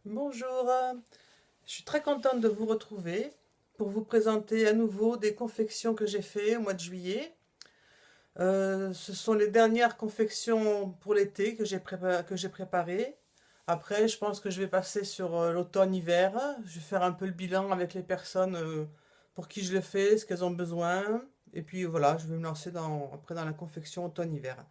Bonjour, je suis très contente de vous retrouver pour vous présenter à nouveau des confections que j'ai fait au mois de juillet. Ce sont les dernières confections pour l'été que j'ai préparées. Après, je pense que je vais passer sur l'automne-hiver. Je vais faire un peu le bilan avec les personnes pour qui je le fais, ce qu'elles ont besoin. Et puis voilà, je vais me lancer après dans la confection automne-hiver.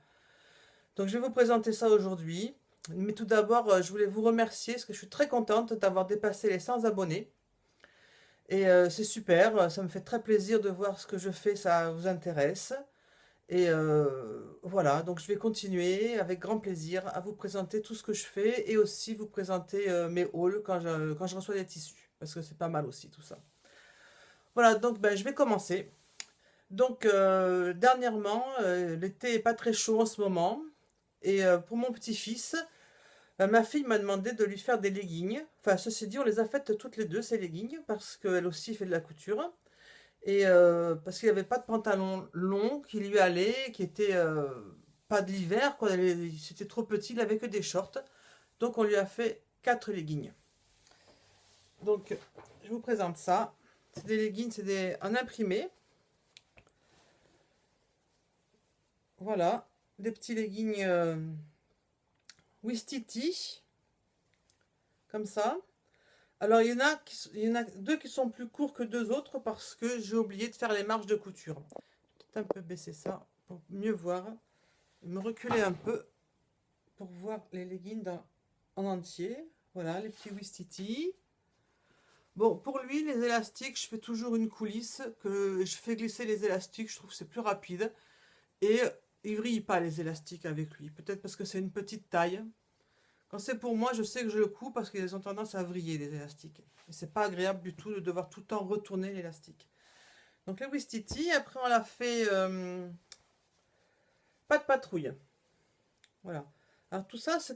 Donc je vais vous présenter ça aujourd'hui. Mais tout d'abord, je voulais vous remercier parce que je suis très contente d'avoir dépassé les 100 abonnés. Et c'est super, ça me fait très plaisir de voir ce que je fais, ça vous intéresse. Et voilà, donc je vais continuer avec grand plaisir à vous présenter tout ce que je fais et aussi vous présenter mes hauls quand je reçois des tissus, parce que c'est pas mal aussi tout ça. Voilà, donc ben, je vais commencer. Donc dernièrement, l'été est pas très chaud en ce moment. Et pour mon petit-fils, ma fille m'a demandé de lui faire des leggings. Enfin, ceci dit, on les a faites toutes les deux, ces leggings, parce qu'elle aussi fait de la couture. Et parce qu'il n'y avait pas de pantalon long qui lui allait, qui était pas de l'hiver, quoi. C'était trop petit, il avait que des shorts. Donc on lui a fait 4 leggings. Donc je vous présente ça. C'est des leggings, en imprimé. Voilà, des petits leggings Wistiti, comme ça. Alors il y en a deux qui sont plus courts que deux autres parce que j'ai oublié de faire les marges de couture. Je vais peut-être un peu baisser ça pour mieux voir. Me reculer un peu pour voir les leggings en entier. Voilà, les petits Wistiti. Bon, pour lui, les élastiques, je fais toujours une coulisse, que je fais glisser les élastiques, je trouve que c'est plus rapide. Et il vrille pas les élastiques avec lui. Peut-être parce que c'est une petite taille. Quand c'est pour moi, je sais que je le couds parce qu'ils ont tendance à vriller les élastiques. Et c'est pas agréable du tout de devoir tout le temps retourner l'élastique. Donc les Wistiti, après on l'a fait pas de patrouille. Voilà. Alors tout ça, ce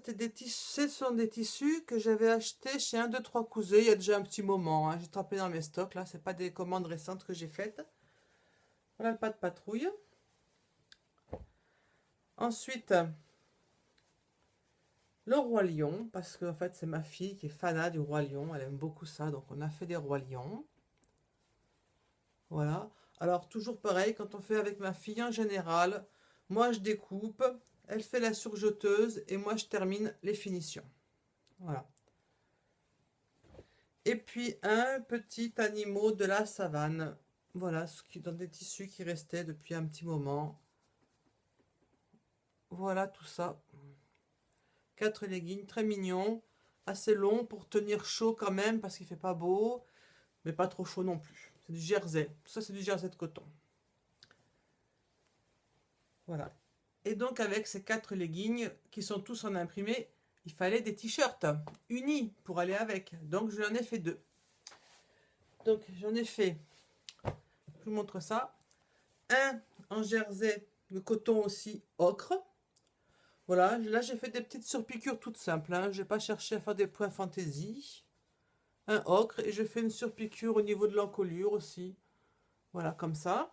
sont des tissus que j'avais achetés chez 1, 2, 3 cousins il y a déjà un petit moment, hein. J'ai tapé dans mes stocks, là, c'est pas des commandes récentes que j'ai faites. Voilà le pas de patrouille. Ensuite, le roi lion, parce que en fait c'est ma fille qui est fanat du roi lion, elle aime beaucoup ça, donc on a fait des rois lions. Voilà. Alors toujours pareil, quand on fait avec ma fille en général, moi je découpe, elle fait la surjeteuse et moi je termine les finitions. Voilà. Et puis un petit animal de la savane. Voilà, ce qui dans des tissus qui restaient depuis un petit moment. Voilà tout ça. 4 leggings très mignons, assez longs pour tenir chaud quand même parce qu'il fait pas beau, mais pas trop chaud non plus. C'est du jersey. Ça c'est du jersey de coton. Voilà. Et donc avec ces 4 leggings qui sont tous en imprimé, il fallait des t-shirts unis pour aller avec. Donc j'en ai fait 2. Donc j'en ai fait, je vous montre ça. Un en jersey de coton aussi ocre. Voilà, là j'ai fait des petites surpiqûres toutes simples, hein. Je n'ai pas cherché à faire des points fantaisie. Un ocre et je fais une surpiqûre au niveau de l'encolure aussi. Voilà, comme ça.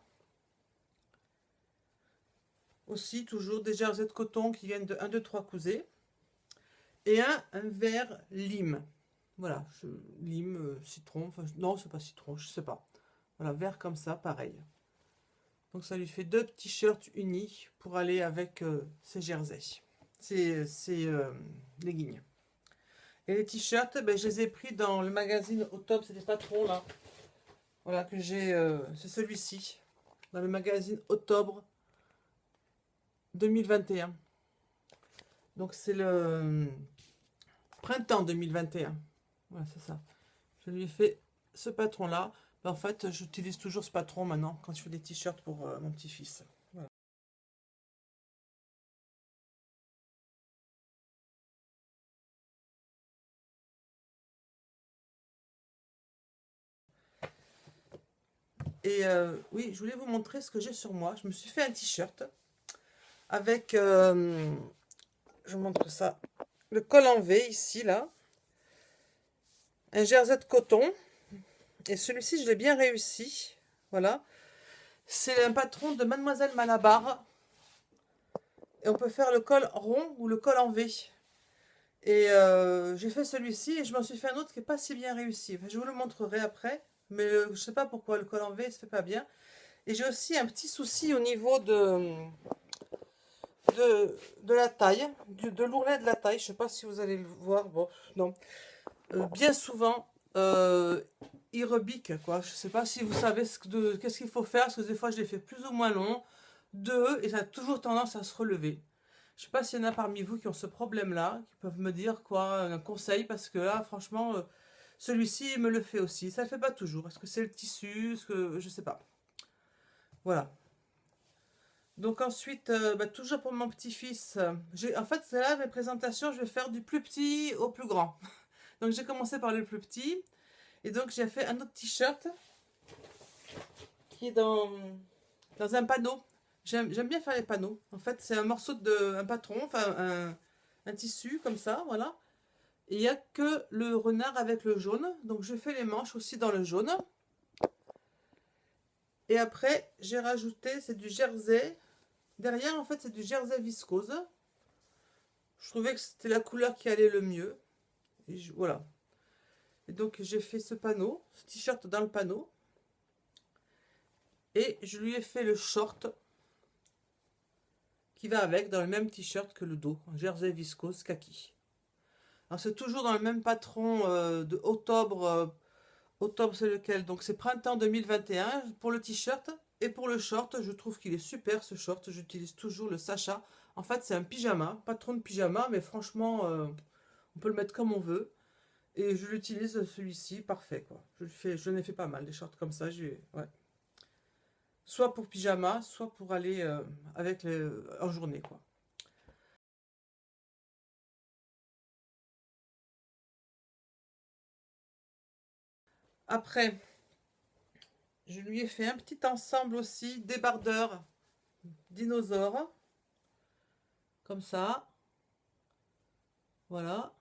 Aussi, toujours des jerseys de coton qui viennent de 1, 2, 3 cousets. Et un vert lime. Voilà, lime, citron. Enfin, non, c'est pas citron, je sais pas. Voilà, vert comme ça, pareil. Donc ça lui fait 2 t-shirts unis pour aller avec ses jerseys. Ces leggings. Et les t-shirts, ben, je les ai pris dans le magazine Octobre, c'est des patrons là. Voilà, que j'ai. C'est celui-ci. Dans le magazine Octobre 2021. Donc c'est le printemps 2021. Voilà, c'est ça. Je lui ai fait ce patron-là. Ben, en fait, j'utilise toujours ce patron maintenant quand je fais des t-shirts pour mon petit-fils. Voilà. Et oui, je voulais vous montrer ce que j'ai sur moi. Je me suis fait un t-shirt avec, je vous montre ça, le col en V ici, là, un jersey de coton. Et celui-ci, je l'ai bien réussi. Voilà. C'est un patron de Mademoiselle Malabar. Et on peut faire le col rond ou le col en V. Et j'ai fait celui-ci et je m'en suis fait un autre qui est pas si bien réussi. Enfin, je vous le montrerai après, mais je sais pas pourquoi le col en V se fait pas bien. Et j'ai aussi un petit souci au niveau de la taille, de l'ourlet de la taille. Je sais pas si vous allez le voir. Bon, non. Bien souvent, il rebique, quoi. Je sais pas si vous savez qu'est-ce qu'il faut faire, parce que des fois je les fais plus ou moins long. Deux, et ça a toujours tendance à se relever. Je sais pas s'il y en a parmi vous qui ont ce problème-là, qui peuvent me dire quoi, un conseil, parce que là, franchement, celui-ci il me le fait aussi. Ça le fait pas toujours. Est-ce que c'est le tissu? Est-ce que je sais pas. Voilà. Donc ensuite, bah, toujours pour mon petit-fils, en fait, c'est là mes présentations, je vais faire du plus petit au plus grand. Donc j'ai commencé par le plus petit, et donc j'ai fait un autre t-shirt qui est dans un panneau. J'aime bien faire les panneaux. En fait, c'est un morceau un patron, enfin un tissu comme ça, voilà. Et il n'y a que le renard avec le jaune. Donc je fais les manches aussi dans le jaune. Et après, j'ai rajouté, c'est du jersey. Derrière, en fait, c'est du jersey viscose. Je trouvais que c'était la couleur qui allait le mieux. Et voilà. Et donc j'ai fait ce panneau, ce t-shirt dans le panneau. Et je lui ai fait le short qui va avec dans le même t-shirt que le dos, un jersey viscose kaki. Alors c'est toujours dans le même patron de octobre. Octobre c'est lequel? Donc c'est printemps 2021 pour le t-shirt. Et pour le short, je trouve qu'il est super ce short. J'utilise toujours le Sacha. En fait c'est un pyjama, patron de pyjama, mais franchement on peut le mettre comme on veut. Et je l'utilise celui-ci, parfait quoi. Je n'ai fait pas mal des shorts comme ça. Ouais. Soit pour pyjama, soit pour aller en journée quoi. Après, je lui ai fait un petit ensemble aussi, débardeur, dinosaure, comme ça. Voilà,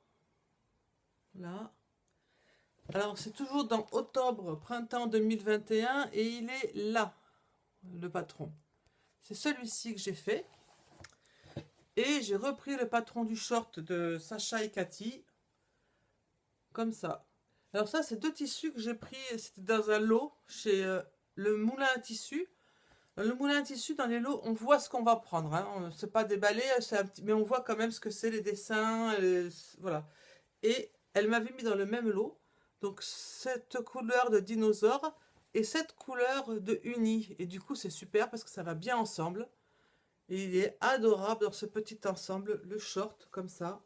là. Alors, c'est toujours dans octobre, printemps 2021, et il est là, le patron. C'est celui-ci que j'ai fait. Et j'ai repris le patron du short de Sacha et Cathy, comme ça. Alors ça, c'est deux tissus que j'ai pris, c'était dans un lot chez le moulin à tissu. Dans le moulin à tissu, dans les lots, on voit ce qu'on va prendre. Hein. C'est pas déballé, mais on voit quand même ce que c'est, les dessins. Voilà. Et elle m'avait mis dans le même lot. Donc cette couleur de dinosaure et cette couleur de uni. Et du coup, c'est super parce que ça va bien ensemble. Et il est adorable dans ce petit ensemble. Le short, comme ça.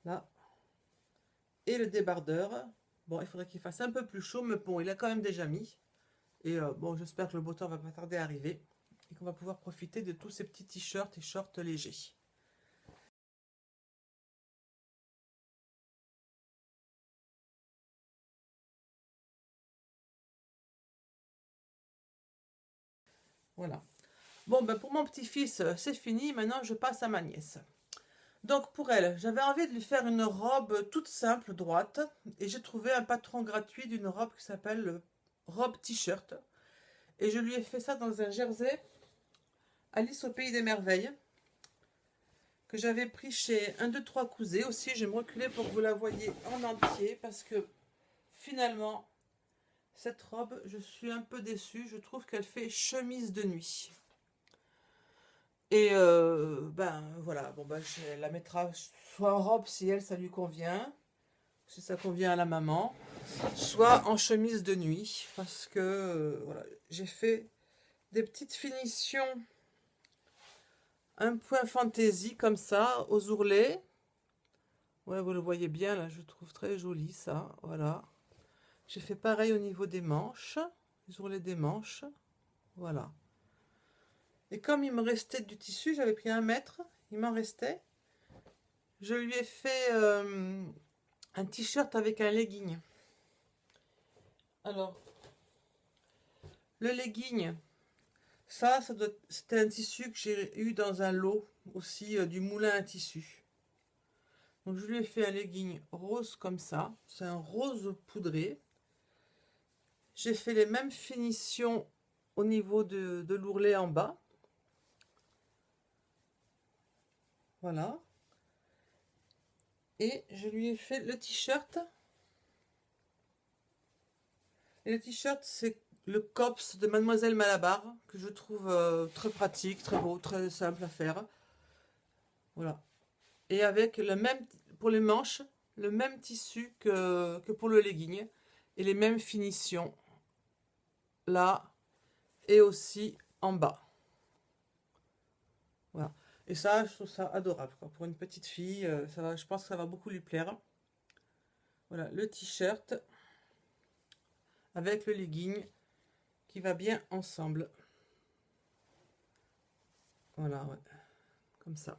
Là. Et le débardeur. Bon, il faudrait qu'il fasse un peu plus chaud, mais bon, il a quand même déjà mis. Et bon, j'espère que le beau temps va pas tarder à arriver et qu'on va pouvoir profiter de tous ces petits t-shirts et shorts légers. Voilà. Bon, ben pour mon petit-fils, c'est fini. Maintenant, je passe à ma nièce. Donc pour elle, j'avais envie de lui faire une robe toute simple, droite. Et j'ai trouvé un patron gratuit d'une robe qui s'appelle robe t-shirt. Et je lui ai fait ça dans un jersey Alice au pays des merveilles, que j'avais pris chez 1, 2, 3 Cousets aussi. Je vais me reculer pour que vous la voyez en entier parce que finalement, cette robe, je suis un peu déçue. Je trouve qu'elle fait chemise de nuit. Et ben voilà, bon ben elle la mettra soit en robe si elle ça lui convient, si ça convient à la maman, soit en chemise de nuit parce que voilà, j'ai fait des petites finitions un point fantaisie comme ça aux ourlets. Ouais, vous le voyez bien là, je trouve très joli ça, voilà. J'ai fait pareil au niveau des manches, les ourlets des manches, voilà. Et comme il me restait du tissu, j'avais pris 1 mètre, il m'en restait. Je lui ai fait un t-shirt avec un legging. Alors, le legging, c'était un tissu que j'ai eu dans un lot aussi du moulin à tissu. Donc je lui ai fait un legging rose comme ça. C'est un rose poudré. J'ai fait les mêmes finitions au niveau de l'ourlet en bas. Voilà. Et je lui ai fait le t-shirt. Et le t-shirt, c'est le Cops de Mademoiselle Malabar, que je trouve très pratique, très beau, très simple à faire. Voilà. Et avec le même, pour les manches, le même tissu que pour le legging. Et les mêmes finitions, là, et aussi en bas. Voilà. Et ça, je trouve ça adorable, quoi. Pour une petite fille, ça va, je pense que ça va beaucoup lui plaire. Voilà, le t-shirt avec le legging qui va bien ensemble. Voilà, ouais. Comme ça.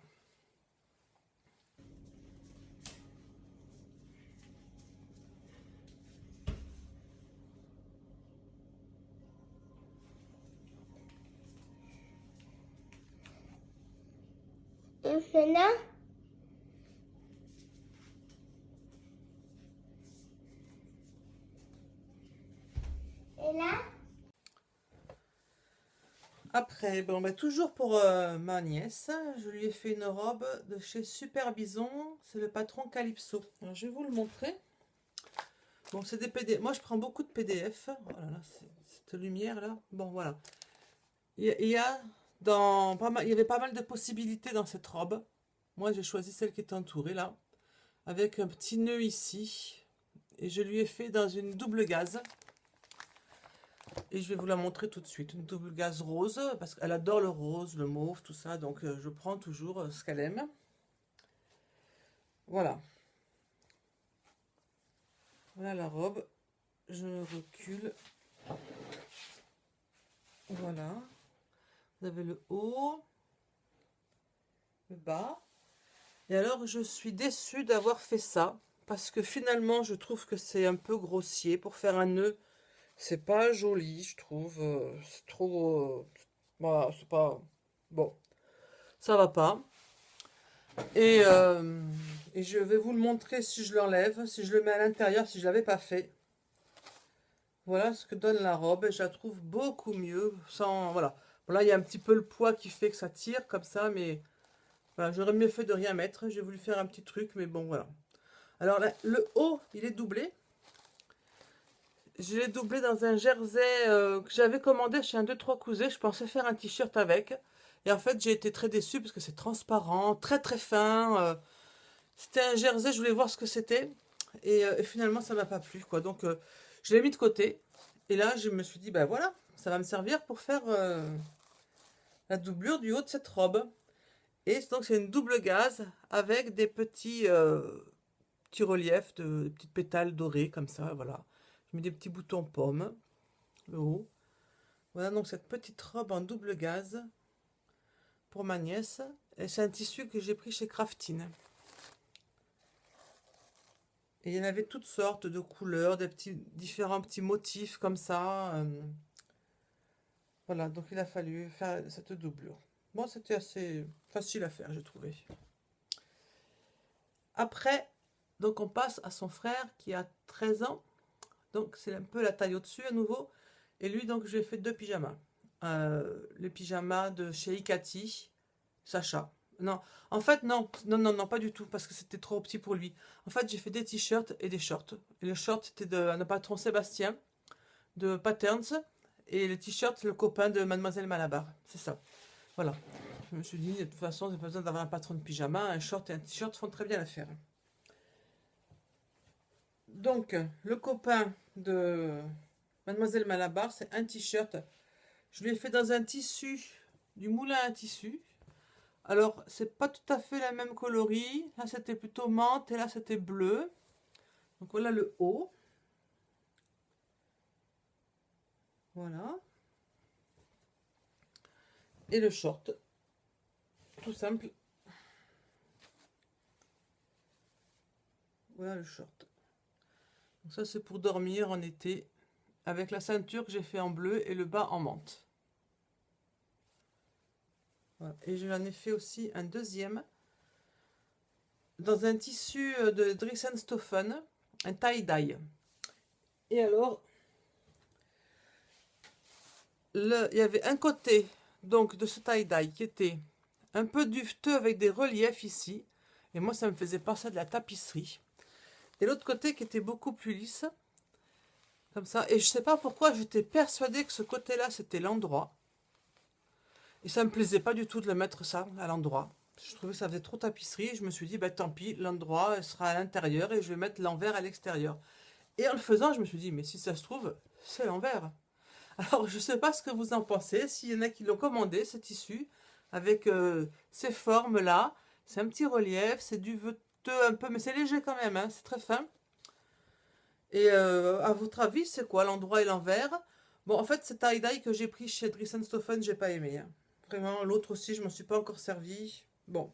Maintenant, et là, Après, bon, bah, toujours pour ma nièce, je lui ai fait une robe de chez Super Bison. C'est le patron Calypso. Alors, je vais vous le montrer. Bon, c'est des PDF. Moi, je prends beaucoup de PDF. Oh là là, cette lumière là. Bon, voilà. Il y a dans pas mal, il y avait pas mal de possibilités dans cette robe. Moi, j'ai choisi celle qui est entourée là, avec un petit nœud ici. Et je lui ai fait dans une double gaze. Et je vais vous la montrer tout de suite. Une double gaze rose, parce qu'elle adore le rose, le mauve, tout ça. Donc, je prends toujours ce qu'elle aime. Voilà. Voilà la robe. Je recule. Voilà. Vous avez le haut, le bas. Et alors, je suis déçue d'avoir fait ça. Parce que finalement, je trouve que c'est un peu grossier. Pour faire un nœud, c'est pas joli, je trouve. C'est trop... voilà, c'est pas... Bon, ça va pas. Et, euh, et je vais vous le montrer si je l'enlève, si je le mets à l'intérieur, si je l'avais pas fait. Voilà ce que donne la robe. Et je la trouve beaucoup mieux. Sans, voilà. Bon, là, il y a un petit peu le poids qui fait que ça tire comme ça. Mais voilà, j'aurais mieux fait de rien mettre. J'ai voulu faire un petit truc. Mais bon, voilà. Alors là, le haut, il est doublé. Je l'ai doublé dans un jersey que j'avais commandé chez un 2-3 cousins. Je pensais faire un t-shirt avec. Et en fait, j'ai été très déçue parce que c'est transparent, très très fin. C'était un jersey, je voulais voir ce que c'était. Et finalement, ça m'a pas plu, quoi. Donc, je l'ai mis de côté. Et là, je me suis dit, ben voilà, ça va me servir pour faire la doublure du haut de cette robe. Et donc, c'est une double gaze avec des petits reliefs de petites pétales dorés, comme ça, voilà. Je mets des petits boutons pommes, le haut. Voilà donc cette petite robe en double gaze pour ma nièce. Et c'est un tissu que j'ai pris chez Craftine. Et il y en avait toutes sortes de couleurs, différents petits motifs comme ça. Voilà, donc il a fallu faire cette doublure. Bon, c'était assez facile à faire, j'ai trouvé. Après, donc on passe à son frère qui a 13 ans. Donc c'est un peu la taille au-dessus à nouveau. Et lui, donc, je lui ai fait deux pyjamas. Les pyjamas de chez Ikati, Sacha. Non, en fait, non, non, non, non, pas du tout, parce que c'était trop petit pour lui. En fait, j'ai fait des t-shirts et des shorts. Et le short, c'était de un patron Sébastien, de Patterns. Et le t-shirt, le copain de Mademoiselle Malabar. C'est ça. Voilà. Je me suis dit, de toute façon, j'ai pas besoin d'avoir un patron de pyjama. Un short et un t-shirt font très bien l'affaire. Donc, le copain de Mademoiselle Malabar, c'est un t-shirt. Je l'ai fait dans un tissu, du moulin à tissu. Alors, c'est pas tout à fait la même coloris. Là, c'était plutôt menthe et là, c'était bleu. Donc, voilà le haut. Voilà. Et le short. Tout simple. Voilà le short. Donc, ça, c'est pour dormir en été. Avec la ceinture que j'ai fait en bleu et le bas en menthe. Voilà. Et je l'en ai fait aussi un deuxième. Dans un tissu de Dressenstoffen. Un tie-dye. Et alors, il y avait un côté donc de ce tie-dye qui était un peu duveteux avec des reliefs ici. Et moi, ça me faisait penser à de la tapisserie. Et l'autre côté qui était beaucoup plus lisse, comme ça. Et je sais pas pourquoi, j'étais persuadée que ce côté-là, c'était l'endroit. Et ça me plaisait pas du tout de le mettre ça à l'endroit. Je trouvais que ça faisait trop tapisserie. Et je me suis dit, bah tant pis, l'endroit sera à l'intérieur et je vais mettre l'envers à l'extérieur. Et en le faisant, je me suis dit, mais si ça se trouve, c'est l'envers. Alors, je sais pas ce que vous en pensez. S'il y en a qui l'ont commandé, ce tissu, avec ces formes-là. C'est un petit relief, c'est du veuteux un peu, mais c'est léger quand même, hein, c'est très fin. Et à votre avis, c'est quoi l'endroit et l'envers? Bon, en fait, cette tie-dye que j'ai pris chez Dries & j'ai pas aimé, hein. Vraiment, l'autre aussi, je m'en suis pas encore servi. Bon,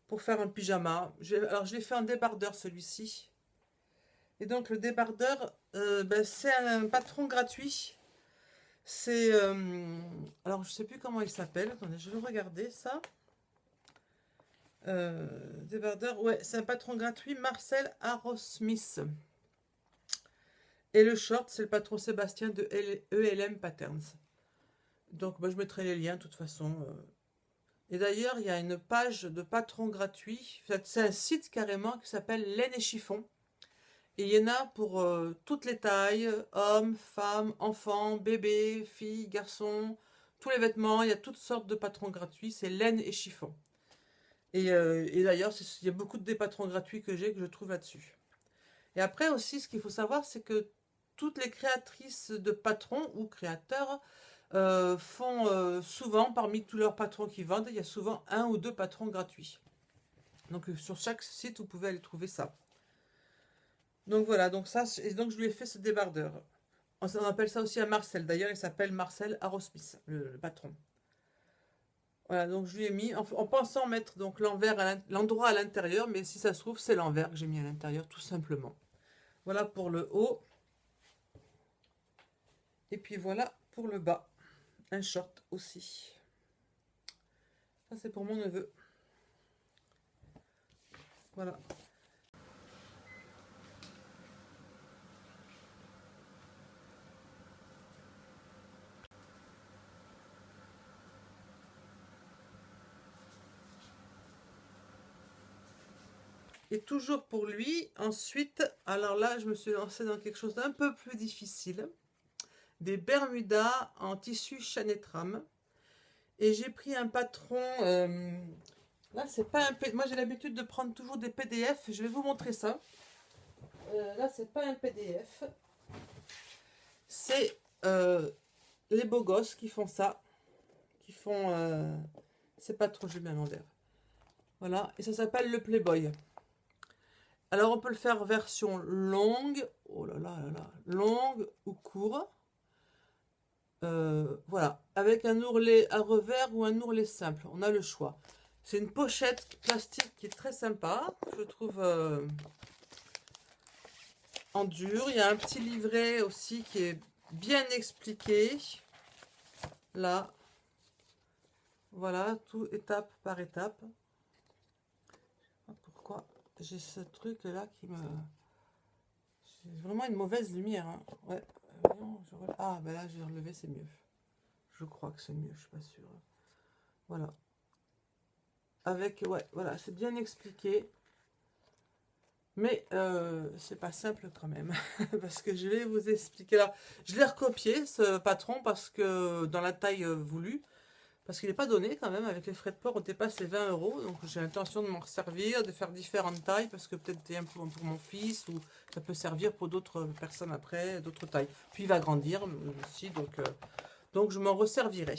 pour faire un pyjama. Alors, je l'ai fait en débardeur, celui-ci. Et donc, le débardeur, ben, c'est un patron gratuit. C'est... alors, je sais plus comment il s'appelle. Attendez, je vais regarder ça. Débardeur, ouais, c'est un patron gratuit, Marcel Arrowsmith. Et le short, c'est le patron Sébastien de ELM Patterns. Donc, bah, je mettrai les liens de toute façon. Et d'ailleurs, il y a une page de patrons gratuits. C'est un site carrément qui s'appelle Laine et Chiffon. Et il y en a pour toutes les tailles, hommes, femmes, enfants, bébés, filles, garçons, tous les vêtements. Il y a toutes sortes de patrons gratuits. C'est Laine et Chiffon. Et d'ailleurs, il y a beaucoup de patrons gratuits que je trouve là-dessus. Et après aussi, ce qu'il faut savoir, c'est que toutes les créatrices de patrons ou créateurs font souvent, parmi tous leurs patrons qui vendent, il y a souvent un ou deux patrons gratuits. Donc sur chaque site, vous pouvez aller trouver ça. Donc voilà, donc ça, et donc je lui ai fait ce débardeur. On appelle ça aussi un Marcel. D'ailleurs, il s'appelle Marcel Arrowsmith, le patron. Voilà, donc je lui ai mis, en pensant mettre donc l'endroit à l'intérieur, mais si ça se trouve, c'est l'envers que j'ai mis à l'intérieur, tout simplement. Voilà pour le haut. Et puis voilà pour le bas. Un short aussi. Ça, c'est pour mon neveu. Voilà. Et toujours pour lui, ensuite, alors là, je me suis lancée dans quelque chose d'un peu plus difficile. Des Bermudas en tissu Chanetram. Et j'ai pris un patron... là, c'est pas un PDF. Moi, j'ai l'habitude de prendre toujours des PDF. Je vais vous montrer ça. Là, c'est pas un PDF. C'est les beaux gosses qui font ça. Qui font... c'est pas trop, je mets à l'envers. Voilà. Et ça s'appelle le Playboy. Alors, on peut le faire version longue. Oh là là là là. Longue ou court. Voilà, avec un ourlet à revers ou un ourlet simple, on a le choix. C'est une pochette plastique qui est très sympa, je trouve, en dur. Il y a un petit livret aussi qui est bien expliqué. Là, voilà, tout étape par étape. Je sais pas pourquoi j'ai ce truc là qui me... J'ai vraiment une mauvaise lumière, hein. Ouais. Ah, ben là, je vais relever, c'est mieux. Je crois que c'est mieux, je suis pas sûre. Voilà. Avec, ouais, voilà, c'est bien expliqué. Mais c'est pas simple quand même. Parce que je vais vous expliquer. Alors, je l'ai recopié, ce patron, parce que dans la taille voulue. Parce qu'il n'est pas donné quand même. Avec les frais de port, on dépasse les 20 €. Donc, j'ai l'intention de m'en servir, de faire différentes tailles. Parce que peut-être c'est un pour mon fils, ou ça peut servir pour d'autres personnes après, d'autres tailles. Puis, il va grandir aussi. Donc je m'en resservirai.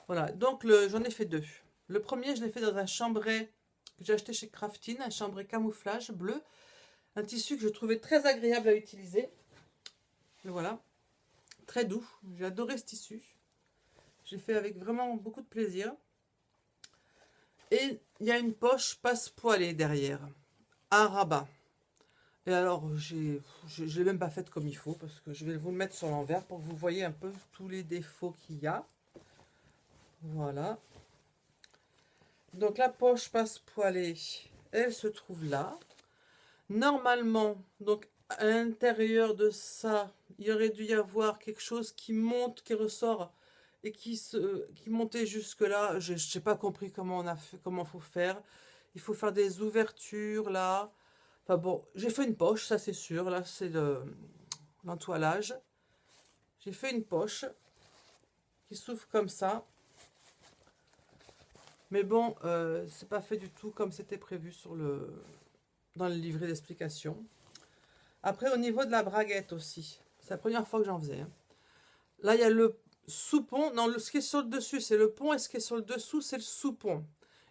Voilà. Donc, j'en ai fait deux. Le premier, je l'ai fait dans un chambray que j'ai acheté chez Craftin, un chambray camouflage bleu. Un tissu que je trouvais très agréable à utiliser. Et voilà. Très doux. J'ai adoré ce tissu. J'ai fait avec vraiment beaucoup de plaisir. Et il y a une poche passe-poilée derrière. À rabat. Et alors, je ne l'ai même pas faite comme il faut. Parce que je vais vous le mettre sur l'envers pour que vous voyez un peu tous les défauts qu'il y a. Voilà. Donc la poche passe-poilée, elle se trouve là. Normalement, donc à l'intérieur de ça, il aurait dû y avoir quelque chose qui monte, qui ressort et qui montait jusque là. Je n'ai pas compris comment on a fait, comment faut faire. Il faut faire des ouvertures là. Enfin bon, j'ai fait une poche, ça c'est sûr. Là, c'est l'entoilage. J'ai fait une poche qui s'ouvre comme ça. Mais bon, c'est pas fait du tout comme c'était prévu dans le livret d'explication. Après, au niveau de la braguette aussi. C'est la première fois que j'en faisais. Hein. Là, il y a le sous-pont. Non, ce qui est sur le dessus, c'est le pont. Et ce qui est sur le dessous, c'est le sous-pont.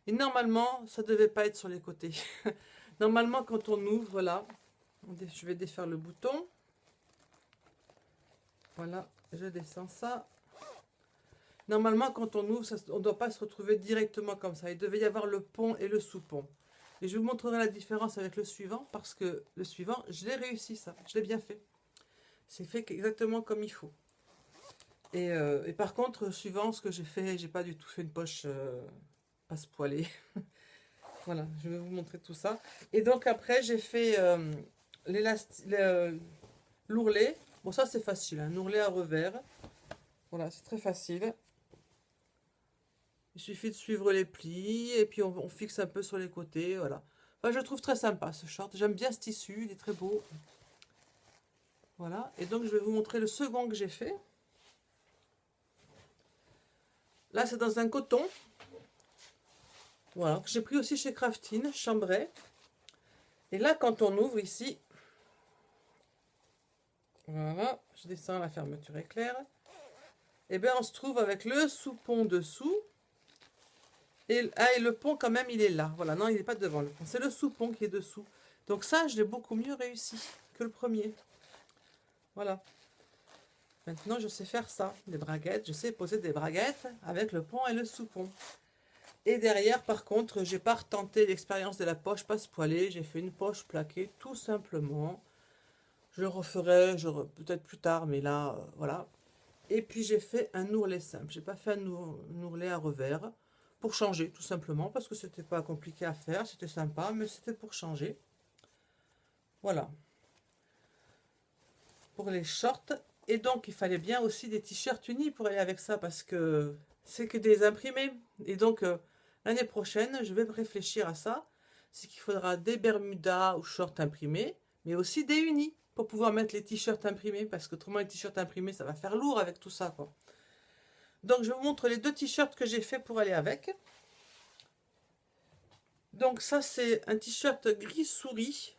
Et normalement, ça ne devait pas être sur les côtés. Normalement, quand on ouvre, là, je vais défaire le bouton. Voilà, je descends ça. Normalement, quand on ouvre, on ne doit pas se retrouver directement comme ça. Il devait y avoir le pont et le sous-pont. Et je vous montrerai la différence avec le suivant, parce que le suivant, je l'ai réussi ça. Je l'ai bien fait. C'est fait exactement comme il faut. Et par contre, suivant ce que j'ai fait, j'ai pas du tout fait une poche passe-poilée. Voilà, je vais vous montrer tout ça. Et donc après, j'ai fait l'ourlet. Bon, ça c'est facile, un ourlet à revers. Voilà, c'est très facile. Il suffit de suivre les plis et puis on fixe un peu sur les côtés, voilà. Enfin, je le trouve très sympa ce short. J'aime bien ce tissu, il est très beau. Voilà, et donc je vais vous montrer le second que j'ai fait. Là, c'est dans un coton. Voilà, que j'ai pris aussi chez Craftine, Chambray. Et là, quand on ouvre ici, voilà, je descends, la fermeture éclair. Et bien, on se trouve avec le sous-pont dessous. Et le pont, quand même, il est là. Voilà, non, il n'est pas devant le pont. C'est le sous-pont qui est dessous. Donc ça, je l'ai beaucoup mieux réussi que le premier. Voilà. Maintenant, je sais faire ça. Des braguettes. Je sais poser des braguettes avec le pont et le sous-pont. Et derrière, par contre, j'ai pas retenté l'expérience de la poche passe-poilée. J'ai fait une poche plaquée, tout simplement. Je le referai peut-être plus tard, mais là, voilà. Et puis, j'ai fait un ourlet simple. J'ai pas fait un ourlet à revers. Pour changer, tout simplement, parce que c'était pas compliqué à faire, c'était sympa, mais c'était pour changer. Voilà. Pour les shorts. Et donc, il fallait bien aussi des t-shirts unis pour aller avec ça, parce que c'est que des imprimés. Et donc, l'année prochaine, je vais réfléchir à ça. C'est qu'il faudra des bermudas ou shorts imprimés, mais aussi des unis, pour pouvoir mettre les t-shirts imprimés, parce qu'autrement, les t-shirts imprimés, ça va faire lourd avec tout ça, quoi. Donc, je vous montre les deux t-shirts que j'ai fait pour aller avec. Donc, ça, c'est un t-shirt gris souris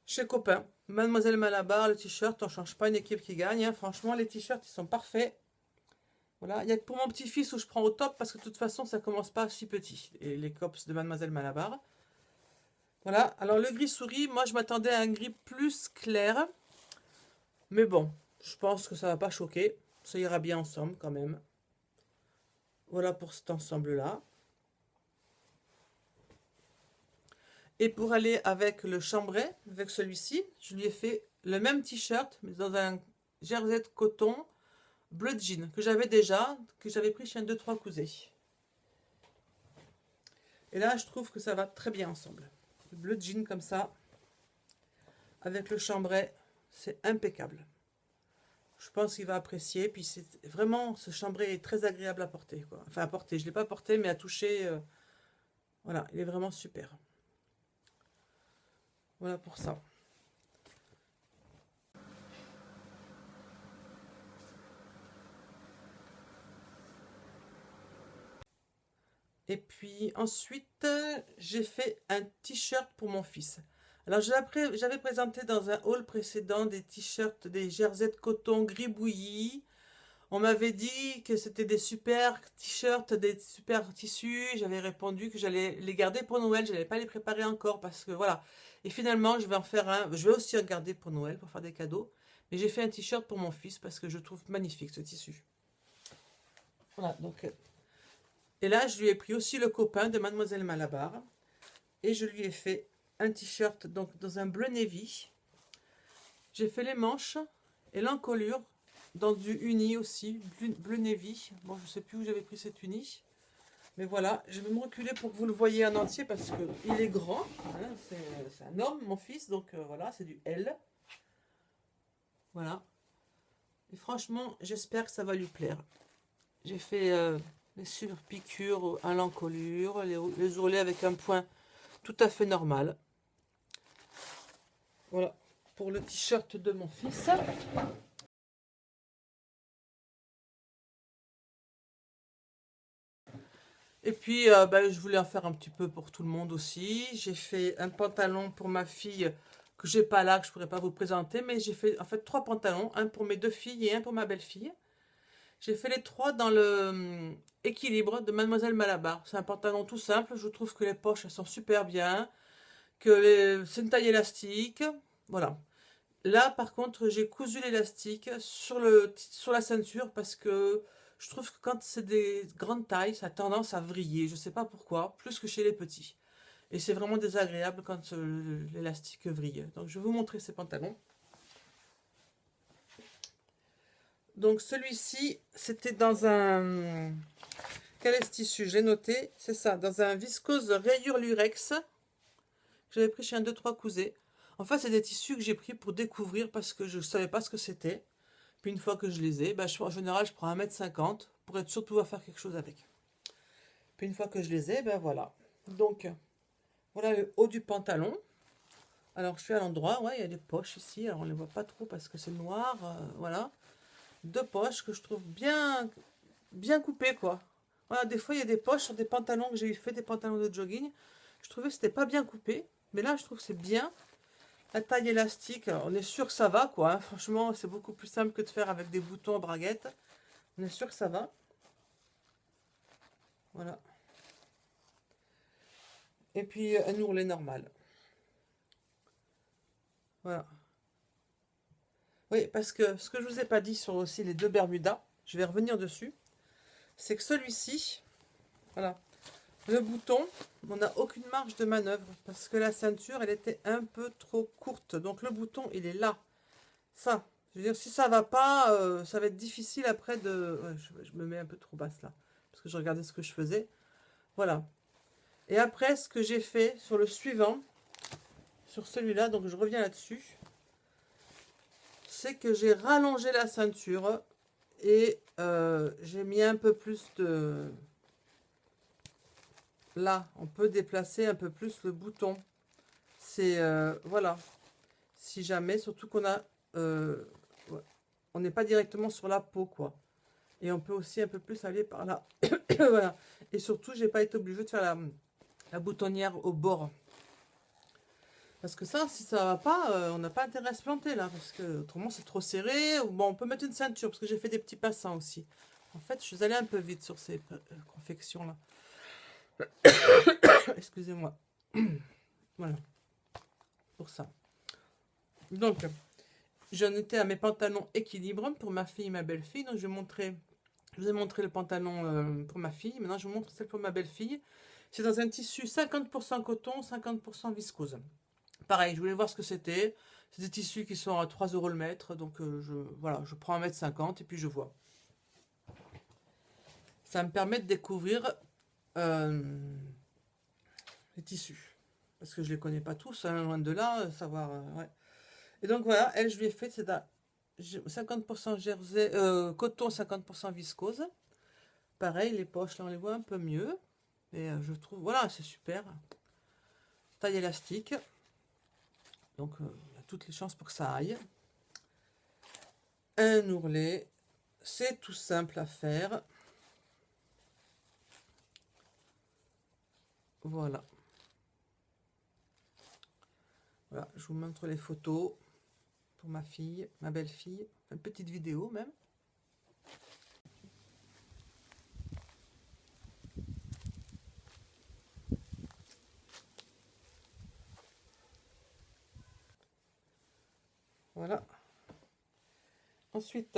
chez Copain. Mademoiselle Malabar, le t-shirt, on ne change pas une équipe qui gagne. Hein. Franchement, les t-shirts, ils sont parfaits. Voilà, il y a que pour mon petit-fils où je prends au top parce que de toute façon, ça commence pas si petit. Et les cops de Mademoiselle Malabar. Voilà, alors le gris souris, moi, je m'attendais à un gris plus clair. Mais bon, je pense que ça va pas choquer. Ça ira bien ensemble quand même. Voilà pour cet ensemble-là. Et pour aller avec le chambray, avec celui-ci, je lui ai fait le même t-shirt, mais dans un jersey de coton bleu jean, que j'avais déjà, que j'avais pris chez un 2-3 cousets. Et là, je trouve que ça va très bien ensemble. Le bleu jean comme ça, avec le chambray, c'est impeccable. Je pense qu'il va apprécier. Puis c'est vraiment, ce chambray est très agréable à porter, quoi. Enfin, à porter, je ne l'ai pas porté, mais à toucher, voilà, il est vraiment super. Voilà pour ça. Et puis ensuite, j'ai fait un t-shirt pour mon fils. Alors j'avais présenté dans un haul précédent des t-shirts, des jerseys de coton gris bouilli. On m'avait dit que c'était des super t-shirts, des super tissus. J'avais répondu que j'allais les garder pour Noël. Je n'allais pas les préparer encore parce que voilà. Et finalement, je vais en faire un. Je vais aussi en garder pour Noël, pour faire des cadeaux. Mais j'ai fait un t-shirt pour mon fils parce que je trouve magnifique ce tissu. Voilà, donc... Et là, je lui ai pris aussi le copain de Mademoiselle Malabar. Et je lui ai fait un t-shirt donc dans un bleu navy. J'ai fait les manches et l'encolure dans du uni aussi, bleu navy. Bon, je ne sais plus où j'avais pris cet uni. Mais voilà, je vais me reculer pour que vous le voyez en entier parce qu'il est grand. Hein, c'est un homme, mon fils. Donc voilà, c'est du L. Voilà. Et franchement, j'espère que ça va lui plaire. J'ai fait les surpiqûres à l'encolure, les ourlets avec un point tout à fait normal. Voilà pour le t-shirt de mon fils. Et puis, je voulais en faire un petit peu pour tout le monde aussi. J'ai fait un pantalon pour ma fille que j'ai pas là, que je pourrais pas vous présenter. Mais j'ai fait en fait 3 pantalons. Un pour mes 2 filles et un pour ma belle-fille. J'ai fait les 3 dans le équilibre de Mademoiselle Malabar. C'est un pantalon tout simple. Je trouve que les poches elles sont super bien. C'est une taille élastique. Voilà. Là, par contre, j'ai cousu l'élastique sur la ceinture parce que je trouve que quand c'est des grandes tailles, ça a tendance à vriller. Je sais pas pourquoi, plus que chez les petits. Et c'est vraiment désagréable quand l'élastique vrille. Donc, je vais vous montrer ces pantalons. Donc, celui-ci, c'était dans un... Quel est ce tissu? J'ai noté, c'est ça, dans un viscose rayure lurex. J'avais pris chez un 2-3 cousets. En fait, c'est des tissus que j'ai pris pour découvrir parce que je ne savais pas ce que c'était. Puis une fois que je les ai, en général, je prends 1,50 m pour être sûr de pouvoir faire quelque chose avec. Puis une fois que je les ai, voilà. Donc, voilà le haut du pantalon. Alors, je suis à l'endroit, ouais, il y a des poches ici. Alors, on ne les voit pas trop parce que c'est noir. Voilà. 2 poches que je trouve bien coupées, quoi. Voilà, des fois, il y a des poches sur des pantalons que j'ai fait, des pantalons de jogging. Je trouvais que c'était pas bien coupé. Mais là, je trouve que c'est bien. La taille élastique, on est sûr que ça va, quoi. Hein. Franchement, c'est beaucoup plus simple que de faire avec des boutons en braguette. On est sûr que ça va. Voilà. Et puis, un ourlet normal. Voilà. Oui, parce que ce que je vous ai pas dit sur aussi les 2 Bermudas, je vais revenir dessus, c'est que celui-ci, voilà, le bouton, on n'a aucune marge de manœuvre parce que la ceinture, elle était un peu trop courte. Donc, le bouton, il est là. Ça, je veux dire, si ça va pas, ça va être difficile après de... Ouais, je me mets un peu trop basse là, parce que je regardais ce que je faisais. Voilà. Et après, ce que j'ai fait sur le suivant, sur celui-là, donc je reviens là-dessus, c'est que j'ai rallongé la ceinture et j'ai mis un peu plus de... Là, on peut déplacer un peu plus le bouton. C'est... voilà. Si jamais, surtout qu'on a... ouais, on n'est pas directement sur la peau, quoi. Et on peut aussi un peu plus aller par là. Voilà. Et surtout, j'ai pas été obligée de faire la boutonnière au bord. Parce que ça, si ça va pas, on n'a pas intérêt à se planter là. Parce que autrement, c'est trop serré. Bon, on peut mettre une ceinture. Parce que j'ai fait des petits passants aussi. En fait, je suis allée un peu vite sur ces confections-là. Excusez-moi. Voilà. Pour ça. Donc, j'en étais à mes pantalons équilibre pour ma fille et ma belle-fille. Donc, je vous ai montré le pantalon pour ma fille. Maintenant, je vous montre celle pour ma belle-fille. C'est dans un tissu 50% coton, 50% viscose. Pareil, je voulais voir ce que c'était. C'est des tissus qui sont à 3 € le mètre. Donc, voilà, je prends 1,50 m et puis je vois. Ça me permet de découvrir les tissus. Parce que je ne les connais pas tous, hein, loin de là, savoir... ouais. Et donc, voilà, elle, je lui ai fait, c'est 50% jersey, coton, 50% viscose. Pareil, les poches, là, on les voit un peu mieux. Et je trouve, voilà, c'est super. Taille élastique. Donc, il y a toutes les chances pour que ça aille. Un ourlet. C'est tout simple à faire. Voilà. Voilà, je vous montre les photos pour ma fille, ma belle-fille. Une petite vidéo même. Voilà. Ensuite,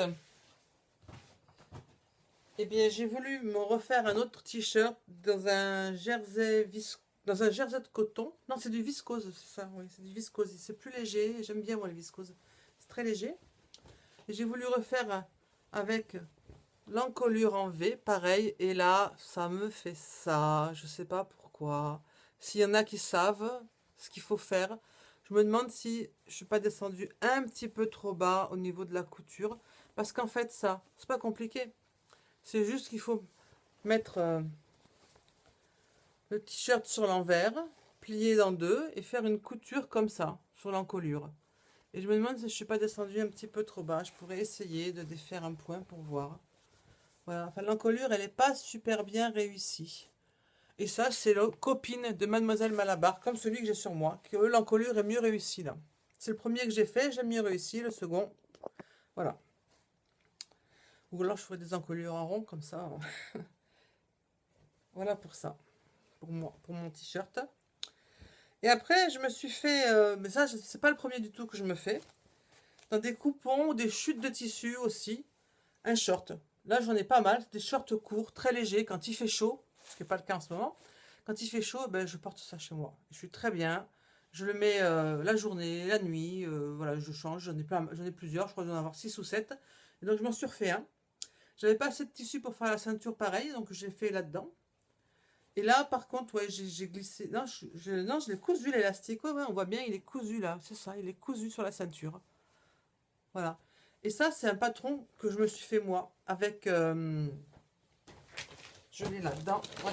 eh bien, j'ai voulu me refaire un autre t-shirt dans un jersey de coton. Non, c'est du viscose, c'est ça, oui, c'est du viscose. C'est plus léger, j'aime bien moi le viscose. C'est très léger. Et j'ai voulu refaire avec l'encolure en V, pareil. Et là, ça me fait ça. Je sais pas pourquoi. S'il y en a qui savent ce qu'il faut faire, je me demande si je suis pas descendue un petit peu trop bas au niveau de la couture. Parce qu'en fait, ça, c'est pas compliqué. C'est juste qu'il faut mettre le t-shirt sur l'envers, plier dans deux et faire une couture comme ça, sur l'encolure. Et je me demande si je ne suis pas descendue un petit peu trop bas. Je pourrais essayer de défaire un point pour voir. Voilà, enfin l'encolure, elle n'est pas super bien réussie. Et ça, c'est la copine de Mademoiselle Malabar, comme celui que j'ai sur moi, que l'encolure est mieux réussie là. C'est le premier que j'ai fait, j'ai mieux réussi. Le second, voilà. Ou alors je ferai des encolures en rond, comme ça. Voilà pour ça, pour moi, pour mon t-shirt. Et après, je me suis fait, mais ça, c'est pas le premier du tout que je me fais, dans des coupons, des chutes de tissu aussi, un short. Là, j'en ai pas mal, des shorts courts, très légers, quand il fait chaud, ce qui n'est pas le cas en ce moment. Quand il fait chaud, ben, je porte ça chez moi. Je suis très bien. Je le mets la journée, la nuit, voilà, je change. J'en ai plusieurs, je crois que j'en ai avoir 6 ou 7. Et donc, je m'en suis refait un. J'avais pas assez de tissu pour faire la ceinture pareil, donc j'ai fait là-dedans. Et là, par contre, ouais, j'ai glissé. Non, non, je l'ai cousu l'élastique. Ouais, ouais, on voit bien, il est cousu là. C'est ça, il est cousu sur la ceinture. Voilà. Et ça, c'est un patron que je me suis fait moi. Avec. Je l'ai là-dedans. Ouais.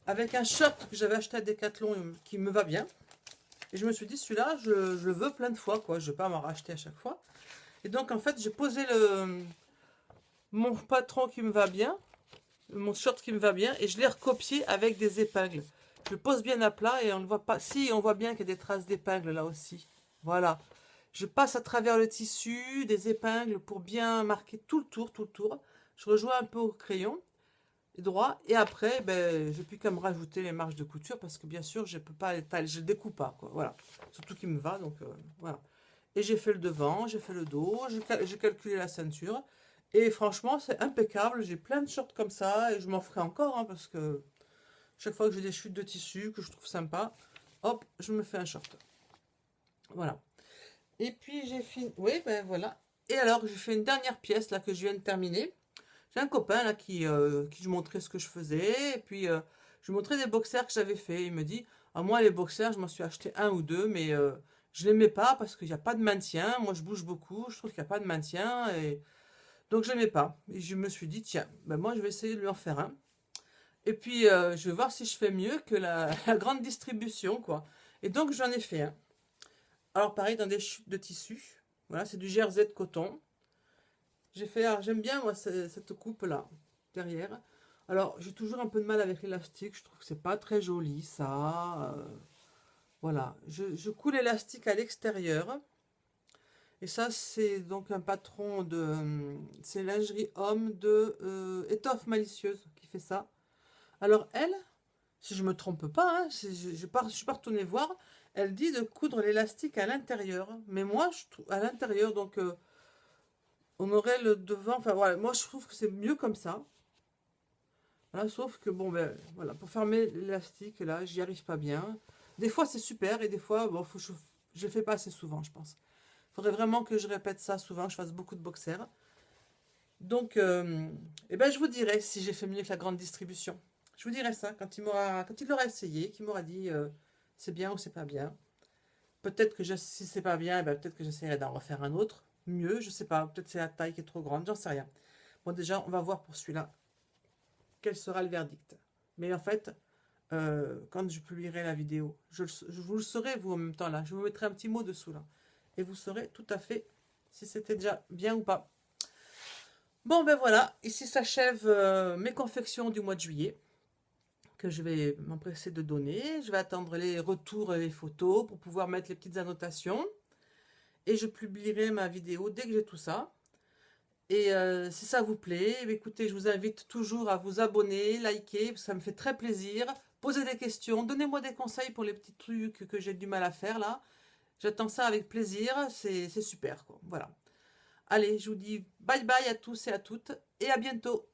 Avec un short que j'avais acheté à Decathlon qui me va bien. Et je me suis dit, celui-là, je le veux plein de fois, quoi. Je ne vais pas m'en racheter à chaque fois. Et donc, en fait, j'ai posé mon patron qui me va bien, mon short qui me va bien, et je l'ai recopié avec des épingles. Je le pose bien à plat et on ne voit pas. Si, on voit bien qu'il y a des traces d'épingles là aussi. Voilà. Je passe à travers le tissu, des épingles pour bien marquer tout le tour, tout le tour. Je rejoins un peu au crayon droit et après, ben, j'ai plus qu'à me rajouter les marges de couture parce que bien sûr, je peux pas étaler, je le découpe pas, quoi. Voilà. Surtout qu'il me va, donc voilà. Et j'ai fait le devant, j'ai fait le dos, j'ai calculé la ceinture. Et franchement, c'est impeccable. J'ai plein de shorts comme ça et je m'en ferai encore hein, parce que chaque fois que j'ai des chutes de tissu que je trouve sympa, hop, je me fais un short. Voilà. Et puis j'ai fini. Oui, ben voilà. Et alors, j'ai fait une dernière pièce là que je viens de terminer. J'ai un copain là qui je montrait ce que je faisais. Et puis je lui montrais des boxers que j'avais fait. Il me dit, ah, moi les boxers, je m'en suis acheté un ou deux, mais je les mets pas parce qu'il n'y a pas de maintien. Moi, je bouge beaucoup. Je trouve qu'il n'y a pas de maintien. Et donc, je les mets pas. Et je me suis dit, tiens, ben moi, je vais essayer de lui en faire un. Et puis, je vais voir si je fais mieux que la grande distribution, quoi. Et donc, j'en ai fait un. Alors, pareil, dans des chutes de tissu. Voilà, c'est du jersey de coton. J'ai fait, alors, j'aime bien, moi, cette coupe-là, derrière. Alors, j'ai toujours un peu de mal avec l'élastique. Je trouve que c'est pas très joli, ça. Voilà. Je coule l'élastique à l'extérieur. Et ça, c'est donc un patron de... c'est lingerie homme de Étoffe Malicieuse qui fait ça. Alors, elle, si je me trompe pas, hein, je suis pas retournée voir, elle dit de coudre l'élastique à l'intérieur. Mais moi, je trouve à l'intérieur, donc on aurait le devant. Enfin voilà, moi je trouve que c'est mieux comme ça. Voilà, sauf que bon, ben voilà, pour fermer l'élastique, là, j'y arrive pas bien. Des fois c'est super et des fois, bon, je le fais pas assez souvent, je pense. Il faudrait vraiment que je répète ça souvent, que je fasse beaucoup de boxers. Donc, eh ben, je vous dirai si j'ai fait mieux que la grande distribution. Je vous dirai ça quand il l'aura essayé, qu'il m'aura dit c'est bien ou c'est pas bien. Peut-être que si c'est pas bien, eh ben, peut-être que j'essaierai d'en refaire un autre. Mieux, je sais pas. Peut-être c'est la taille qui est trop grande, j'en sais rien. Bon, déjà, on va voir pour celui-là quel sera le verdict. Mais en fait, quand je publierai la vidéo, je vous le saurez, vous, en même temps, là. Je vous mettrai un petit mot dessous, là. Et vous saurez tout à fait si c'était déjà bien ou pas. Bon, ben voilà. Ici s'achèvent mes confections du mois de juillet que je vais m'empresser de donner. Je vais attendre les retours et les photos pour pouvoir mettre les petites annotations. Et je publierai ma vidéo dès que j'ai tout ça. Et si ça vous plaît, écoutez, je vous invite toujours à vous abonner, liker, ça me fait très plaisir. Posez des questions, donnez-moi des conseils pour les petits trucs que j'ai du mal à faire là. J'attends ça avec plaisir, c'est super quoi. Voilà. Allez, je vous dis bye bye à tous et à toutes et à bientôt.